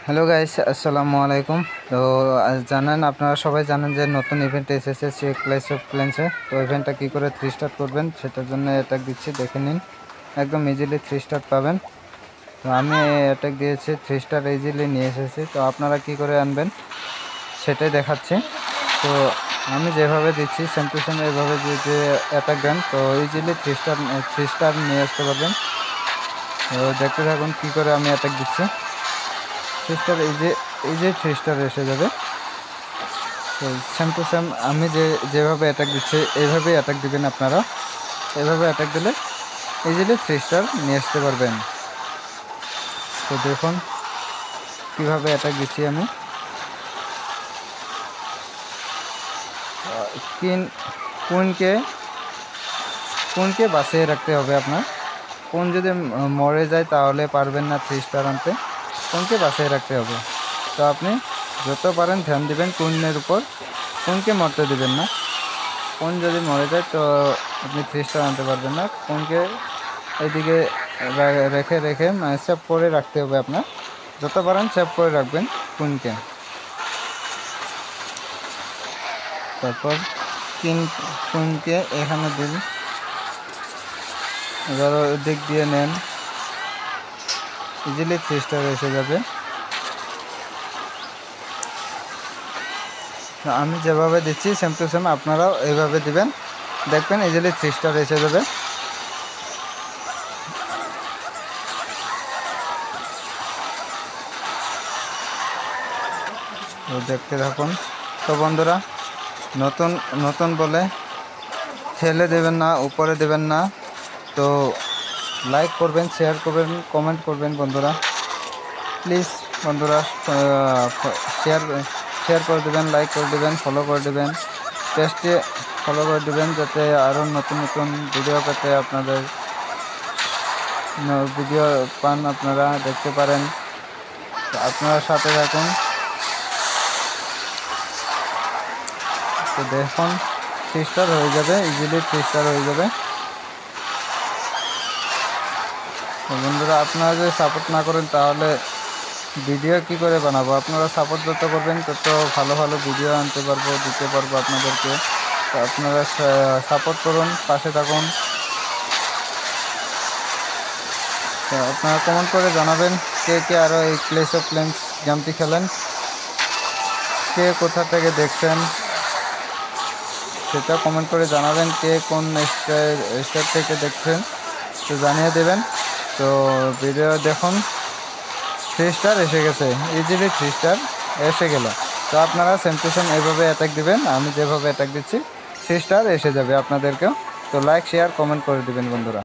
Hello guys, আসসালামু আলাইকুম। তো জানেন, আপনারা সবাই জানেন যে নতুন ইভেন্ট এসেছে সে ক্ল্যাশ অফ ক্ল্যান্সে। তো ইভেন্টটা কী করে 3 স্টার করবেন সেটার জন্য অ্যাটাক দিচ্ছি, দেখে নিন। একদম ইজিলি 3 স্টার পাবেন। তো আমি অ্যাটাক দিয়েছি, 3 স্টার ইজিলি নিয়ে এসেছি। তো আপনারা কি করে আনবেন সেটাই দেখাচ্ছি। তো আমি যেভাবে দিচ্ছি সেম টু সেম এইভাবে যে অ্যাটাক দেন তো ইজিলি 3 স্টার নিয়ে আসতে পারবেন। তো দেখতে থাকুন কী করে আমি অ্যাটাক দিচ্ছি। 3 স্টার এই যে 3 স্টার এসে যাবে। তো সেম টু সেম আমি যেভাবে অ্যাটাক দিচ্ছি এইভাবেই অ্যাটাক দিবেন আপনারা। এভাবে অ্যাটাক দিলে ইজিলি 3 স্টার নিয়ে আসতে পারবেন। তো দেখুন কীভাবে অ্যাটাক দিচ্ছি আমি। কিন কোনকে বাঁচিয়ে রাখতে হবে আপনার। কোন যদি মরে যায় তাহলে পারবেন না 3 স্টার আনতে। কোনকে বাঁচিয়ে রাখতে হবে। তো আপনি যত পারেন ধ্যান দিবেন কোনের উপর, কোনকে মরতে দিবেন না। কোন যদি মরে যায় তো আপনি 3 স্টার আনতে পারবেন না। কোনকে এইদিকে রেখে রেখে সেভ করে রাখতে হবে আপনার। যত পারেন সেভ করে রাখবেন কোনকে। তারপর কোনকে এখানে দিন, এবার দিক দিয়ে নেন, ইজিলি 3 স্টার এসে যাবে। আমি যেভাবে দিচ্ছি সেম টু সেম আপনারাও এইভাবে দিবেন, দেখবেন ইজিলি 3 স্টার এসে যাবে। তো দেখতে থাকুন। তো বন্ধুরা, নতুন নতুন বলে ঠেলে দেবেন না, উপরে দেবেন না। তো লাইক করবেন, শেয়ার করবেন, কমেন্ট করবেন বন্ধুরা। প্লিজ বন্ধুরা, শেয়ার করে দেবেন, লাইক করে দেবেন, ফলো করে দেবেন, পেজটি ফলো করে দেবেন যাতে আরও নতুন নতুন ভিডিও পেতে আপনাদের ভিডিও পান, আপনারা দেখতে পারেন। তো আপনারা সাথে থাকুন। তো দেখুন 3 স্টার হয়ে যাবে, ইজিলি 3 স্টার হয়ে যাবে। তো বন্ধুরা, আপনারা যদি সাপোর্ট না করেন তাহলে ভিডিও কি করে বানাবো। আপনারা সাপোর্ট যত করবেন তত ভালো ভালো ভিডিও আনতে পারবো, দিতে পারবো আপনাদেরকে। তো আপনারা সাপোর্ট করুন, পাশে থাকুন। তো আপনারা কমেন্ট করে জানাবেন কে কে আরও এই ক্ল্যাশ অফ ক্ল্যান্স গেমটি খেলেন, কে কোথা থেকে দেখছেন সেটা কমেন্ট করে জানাবেন। কে কোন স্টেট থেকে দেখছেন তো জানিয়ে দেবেন। তো ভিডিও দেখুন, 3 স্টার এসে গেছে, ইজিলি 3 স্টার এসে গেল। তো আপনারা সেম টু সেম এইভাবে অ্যাটাক দিবেন, আমি যেভাবে অ্যাটাক দিচ্ছি 3 স্টার এসে যাবে আপনাদেরকেও। তো লাইক শেয়ার কমেন্ট করে দিবেন বন্ধুরা।